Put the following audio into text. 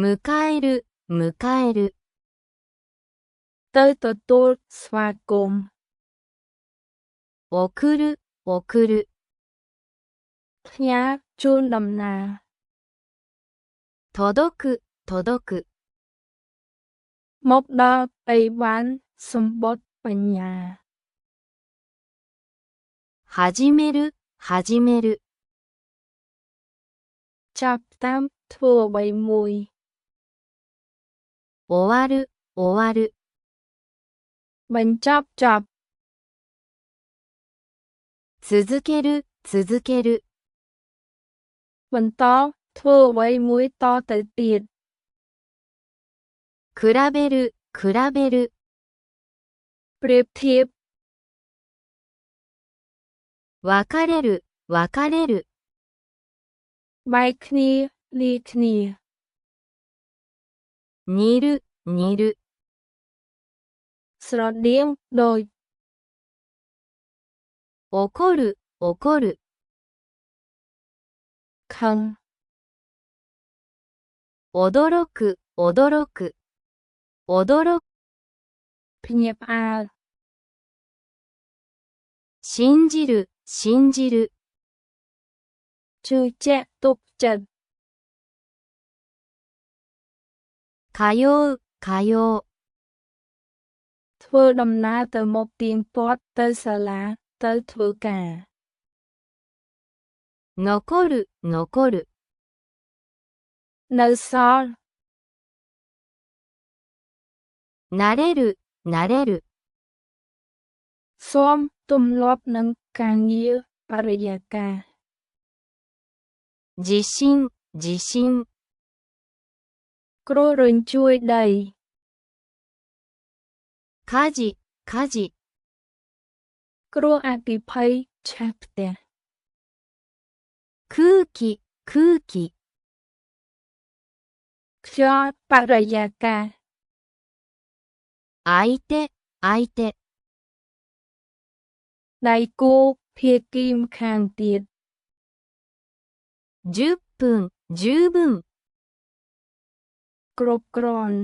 迎える、迎える。ទៅទទួលស្វាគមន៍送る、送る。ផ្ញើជូនដំណើរ届く、届く。មកដល់ឥវ៉ាន់សម្បត្តិបញ្ញា始める、始める。ចាប់ផ្ដើមធ្វើអ្វីមួយ終わる、終わる。បញ្ចប់ចប់続ける、続ける。បន្តធ្វើអ្វីមួយតទៅទៀត比べる、比べる。ប្រៀបធៀប別れる、別れる。បែកគ្នាលាគ្នា煮る、煮る。ស្រដៀងដូច怒る、怒る。ខឹង驚く、驚く。驚く。ភ្ញាក់ផ្អើល信じる、信じる。ជឿជាក់ទុកចិត្ត通う、通う。ធ្វើដំណើរទៅមុខទៀងទាត់ទៅសាលាទៅធ្វើការ残る、残る。នៅសល់慣れる、慣れる。ស៊ាំទម្លាប់នឹងការងារបរិយាកាស地震、地震。គ្រោះរញ្ជួយដី火事、火事。គ្រោះអគ្គិភ័យឆេះផ្ទះ空気、空気。ខ្យល់បរិយាកាស相手、相手。ដៃគូភាគីម្ខាងទៀត10分、十分。គ្រប់គ្រាន់